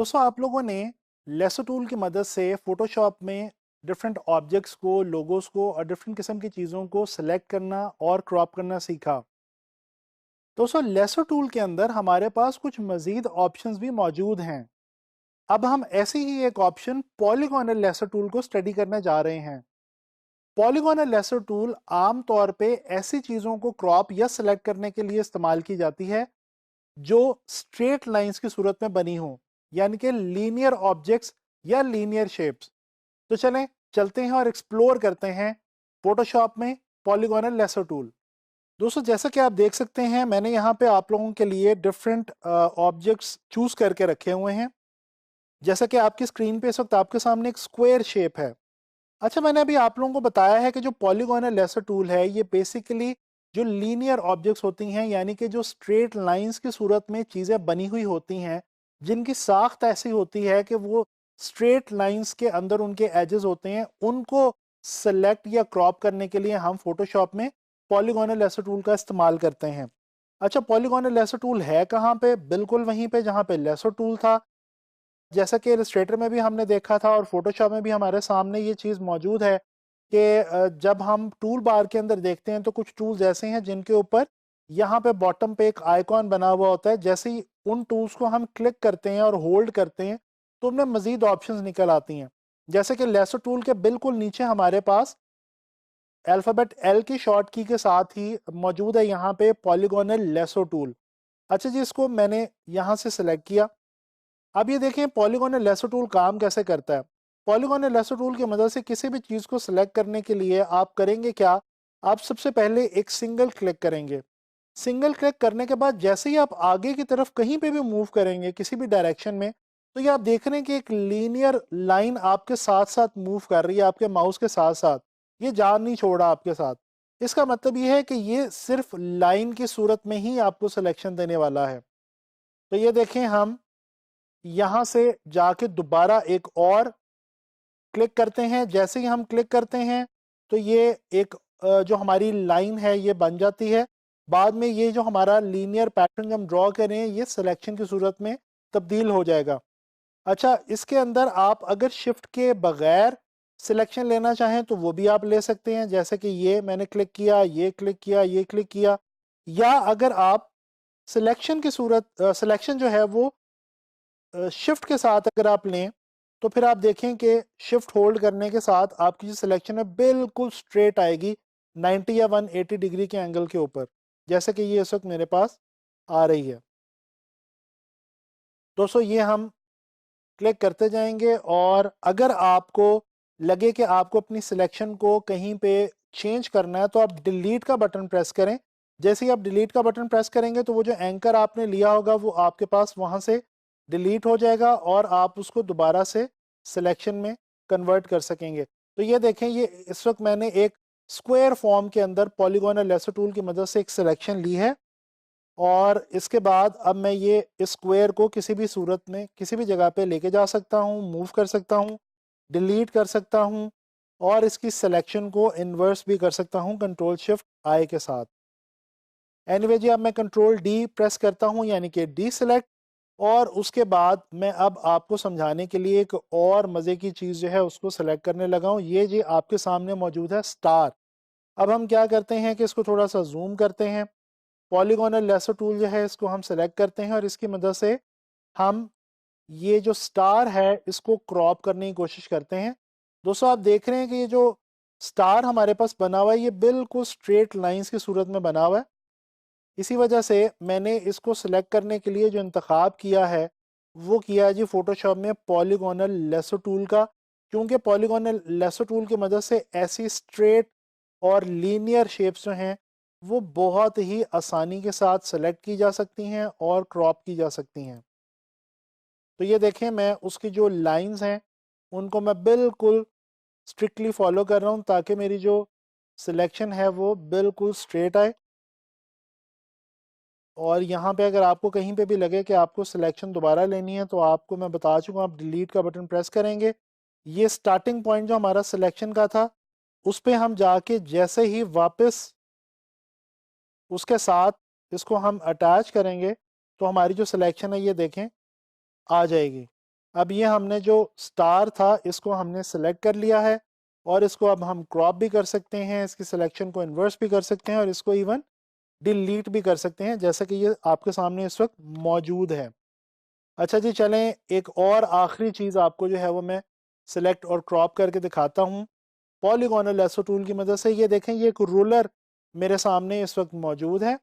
दोस्तों आप लोगों ने लेसो टूल की मदद से फोटोशॉप में डिफरेंट ऑब्जेक्ट्स को, लोगोस को और डिफरेंट किस्म की चीज़ों को सिलेक्ट करना और क्रॉप करना सीखा। दोस्तों लेसो टूल के अंदर हमारे पास कुछ मज़ीद ऑप्शंस भी मौजूद हैं। अब हम ऐसे ही एक ऑप्शन पॉलीगॉनल लेसो टूल को स्टडी करने जा रहे हैं। पॉलीगॉनल लेसो टूल आम तौर पे ऐसी चीज़ों को क्रॉप या सिलेक्ट करने के लिए इस्तेमाल की जाती है जो स्ट्रेट लाइंस की सूरत में बनी हो, यानी कि लीनियर ऑब्जेक्ट्स या लीनियर शेप्स। तो चलें चलते हैं और एक्सप्लोर करते हैं फोटोशॉप में पॉलीगोनल लेसो टूल। दोस्तों जैसा कि आप देख सकते हैं मैंने यहाँ पे आप लोगों के लिए डिफरेंट ऑब्जेक्ट्स चूज करके रखे हुए हैं। जैसा कि आपकी स्क्रीन पे इस वक्त आपके सामने एक स्क्वायर शेप है। अच्छा, मैंने अभी आप लोगों को बताया है कि जो पॉलीगोनल लेसर टूल है ये बेसिकली जो लीनियर ऑब्जेक्ट्स होती हैं, यानी कि जो स्ट्रेट लाइंस की सूरत में चीज़ें बनी हुई होती हैं, जिनकी साख्त ऐसी होती है कि वो स्ट्रेट लाइंस के अंदर उनके एजेस होते हैं, उनको सेलेक्ट या क्रॉप करने के लिए हम फोटोशॉप में पॉलीगोनल लेसर टूल का इस्तेमाल करते हैं। अच्छा, पॉलीगोनल लेसर टूल है कहाँ पे? बिल्कुल वहीं पे जहाँ पे लेसर टूल था। जैसा कि इलस्ट्रेटर में भी हमने देखा था और फोटोशॉप में भी हमारे सामने ये चीज़ मौजूद है कि जब हम टूल बार के अंदर देखते हैं तो कुछ टूल्स ऐसे हैं जिनके ऊपर यहाँ पे बॉटम पे एक आइकॉन बना हुआ होता है। जैसे ही उन टूल्स को हम क्लिक करते हैं और होल्ड करते हैं तो उनमें मजीद ऑप्शंस निकल आती हैं। जैसे कि लेसो टूल के बिल्कुल नीचे हमारे पास अल्फ़ाबेट एल की शॉर्ट की के साथ ही मौजूद है यहाँ पे पॉलीगोनल लेसो टूल। अच्छा जी, इसको मैंने यहाँ से सिलेक्ट किया। अब ये देखें पॉलीगोनल लेसो टूल काम कैसे करता है। पॉलीगोनल लेसो टूल की मदद से किसी भी चीज़ को सिलेक्ट करने के लिए आप करेंगे क्या? आप सबसे पहले एक सिंगल क्लिक करेंगे। सिंगल क्लिक करने के बाद जैसे ही आप आगे की तरफ कहीं पे भी मूव करेंगे किसी भी डायरेक्शन में, तो ये आप देख रहे हैं कि एक लीनियर लाइन आपके साथ साथ मूव कर रही है, आपके माउस के साथ साथ। ये जान नहीं छोड़ रहा आपके साथ। इसका मतलब ये है कि ये सिर्फ लाइन की सूरत में ही आपको सिलेक्शन देने वाला है। तो ये देखें, हम यहाँ से जाके दोबारा एक और क्लिक करते हैं। जैसे ही हम क्लिक करते हैं तो ये एक जो हमारी लाइन है ये बन जाती है। बाद में ये जो हमारा लीनियर पैटर्न जो हम ड्रॉ करें ये सिलेक्शन की सूरत में तब्दील हो जाएगा। अच्छा, इसके अंदर आप अगर शिफ्ट के बगैर सिलेक्शन लेना चाहें तो वो भी आप ले सकते हैं। जैसे कि ये मैंने क्लिक किया, ये क्लिक किया, ये क्लिक किया। या अगर आप सिलेक्शन की सूरत सिलेक्शन जो है वो शिफ्ट के साथ अगर आप लें तो फिर आप देखें कि शिफ्ट होल्ड करने के साथ आपकी जो सिलेक्शन है बिल्कुल स्ट्रेट आएगी 90 या 180 डिग्री के एंगल के ऊपर, जैसे कि ये इस वक्त मेरे पास आ रही है। दोस्तों ये हम क्लिक करते जाएंगे और अगर आपको लगे कि आपको अपनी सिलेक्शन को कहीं पे चेंज करना है तो आप डिलीट का बटन प्रेस करें। जैसे ही आप डिलीट का बटन प्रेस करेंगे तो वो जो एंकर आपने लिया होगा वो आपके पास वहां से डिलीट हो जाएगा और आप उसको दोबारा से सिलेक्शन में कन्वर्ट कर सकेंगे। तो ये देखें, ये इस वक्त मैंने एक स्क्वायर फॉर्म के अंदर पॉलीगोनल लेसर टूल की मदद से एक सिलेक्शन ली है और इसके बाद अब मैं ये इस स्क्वायर को किसी भी सूरत में किसी भी जगह पे लेके जा सकता हूँ, मूव कर सकता हूँ, डिलीट कर सकता हूँ और इसकी सिलेक्शन को इन्वर्स भी कर सकता हूँ कंट्रोल शिफ्ट आई के साथ। एनीवे जी, अब मैं कंट्रोल डी प्रेस करता हूँ यानी कि डी सिलेक्ट। और उसके बाद मैं अब आपको समझाने के लिए एक और मज़े की चीज़ जो है उसको सेलेक्ट करने लगा हूँ। ये जी आपके सामने मौजूद है स्टार। अब हम क्या करते हैं कि इसको थोड़ा सा जूम करते हैं। पॉलीगोनल लेसर टूल जो है इसको हम सेलेक्ट करते हैं और इसकी मदद से हम ये जो स्टार है इसको क्रॉप करने की कोशिश करते हैं। दोस्तों आप देख रहे हैं कि ये जो स्टार हमारे पास बना हुआ है ये बिल्कुल स्ट्रेट लाइंस की सूरत में बना हुआ है। इसी वजह से मैंने इसको सिलेक्ट करने के लिए जो इंतखाब किया है वो किया है जी फोटोशॉप में पॉलीगोनल लेसो टूल का। क्योंकि पॉलीगोनल लेसो टूल की मदद से ऐसी स्ट्रेट और लीनियर शेप्स जो हैं वो बहुत ही आसानी के साथ सेलेक्ट की जा सकती हैं और क्रॉप की जा सकती हैं। तो ये देखें, मैं उसकी जो लाइंस हैं उनको मैं बिल्कुल स्ट्रिक्टली फॉलो कर रहा हूँ ताकि मेरी जो सिलेक्शन है वो बिल्कुल स्ट्रेट आए। और यहाँ पे अगर आपको कहीं पे भी लगे कि आपको सिलेक्शन दोबारा लेनी है तो आपको मैं बता चुका हूँ, आप डिलीट का बटन प्रेस करेंगे। ये स्टार्टिंग पॉइंट जो हमारा सिलेक्शन का था उस पे हम जाके जैसे ही वापस उसके साथ इसको हम अटैच करेंगे तो हमारी जो सिलेक्शन है ये देखें आ जाएगी। अब ये हमने जो स्टार था इसको हमने सेलेक्ट कर लिया है और इसको अब हम क्रॉप भी कर सकते हैं, इसकी सिलेक्शन को इन्वर्स भी कर सकते हैं और इसको इवन डिलीट भी कर सकते हैं, जैसा कि ये आपके सामने इस वक्त मौजूद है। अच्छा जी, चलें एक और आखिरी चीज़ आपको जो है वो मैं सिलेक्ट और क्रॉप करके दिखाता हूँ पॉलीगोनल लेसो टूल की मदद से। ये देखें, ये एक रूलर मेरे सामने इस वक्त मौजूद है।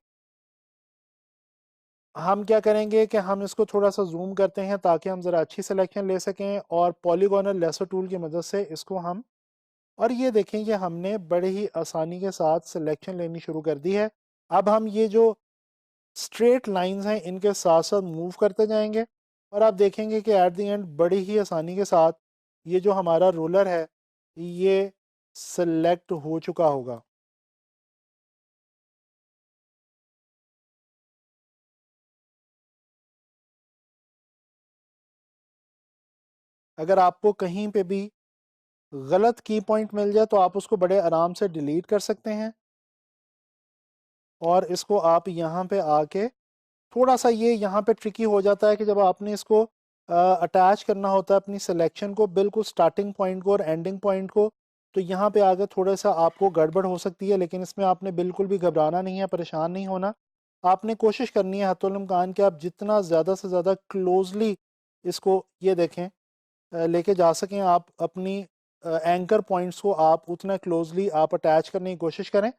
हम क्या करेंगे कि हम इसको थोड़ा सा जूम करते हैं ताकि हम ज़रा अच्छी सिलेक्शन ले सकें और पॉलीगोनल लेसो टूल की मदद से इसको हम, और ये देखें कि हमने बड़े ही आसानी के साथ सिलेक्शन लेनी शुरू कर दी है। अब हम ये जो स्ट्रेट लाइंस हैं इनके साथ साथ मूव करते जाएंगे और आप देखेंगे कि एट द एंड बड़ी ही आसानी के साथ ये जो हमारा रोलर है ये सिलेक्ट हो चुका होगा। अगर आपको कहीं पे भी गलत की पॉइंट मिल जाए तो आप उसको बड़े आराम से डिलीट कर सकते हैं और इसको आप यहाँ पे आके थोड़ा सा, ये यहाँ पे ट्रिकी हो जाता है कि जब आपने इसको अटैच करना होता है अपनी सिलेक्शन को बिल्कुल स्टार्टिंग पॉइंट को और एंडिंग पॉइंट को, तो यहाँ पे आगे थोड़ा सा आपको गड़बड़ हो सकती है, लेकिन इसमें आपने बिल्कुल भी घबराना नहीं है, परेशान नहीं होना। आपने कोशिश करनी है हथुल इम्कान कि आप जितना ज़्यादा से ज़्यादा क्लोजली इसको, ये देखें, लेके जा सकें आप अपनी एंकर पॉइंट्स को, आप उतना क्लोजली आप अटैच करने की कोशिश करें।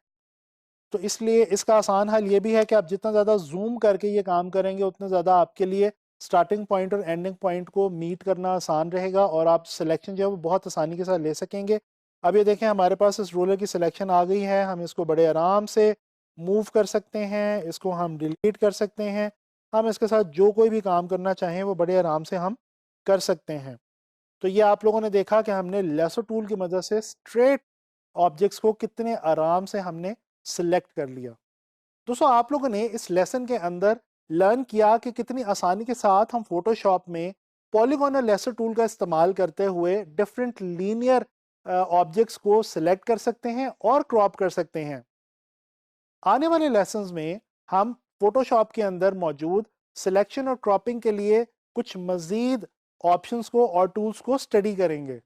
तो इसलिए इसका आसान हल ये भी है कि आप जितना ज़्यादा जूम करके ये काम करेंगे उतना ज़्यादा आपके लिए स्टार्टिंग पॉइंट और एंडिंग पॉइंट को मीट करना आसान रहेगा और आप सिलेक्शन जो है वो बहुत आसानी के साथ ले सकेंगे। अब ये देखें, हमारे पास इस रोलर की सिलेक्शन आ गई है, हम इसको बड़े आराम से मूव कर सकते हैं, इसको हम डिलीट कर सकते हैं, हम इसके साथ जो कोई भी काम करना चाहें वो बड़े आराम से हम कर सकते हैं। तो ये आप लोगों ने देखा कि हमने लेसो टूल की मदद से स्ट्रेट ऑब्जेक्ट्स को कितने आराम से हमने सिलेक्ट कर लिया। दोस्तों, आप लोगों ने इस लेसन के अंदर लर्न किया कि कितनी आसानी के साथ हम फोटोशॉप में पॉलीगोनल लेसर टूल का इस्तेमाल करते हुए डिफरेंट लीनियर ऑब्जेक्ट्स को सिलेक्ट कर सकते हैं और क्रॉप कर सकते हैं। आने वाले लेसन्स में हम फोटोशॉप के अंदर मौजूद सिलेक्शन और क्रॉपिंग के लिए कुछ मजीद ऑप्शंस को और टूल्स को स्टडी करेंगे।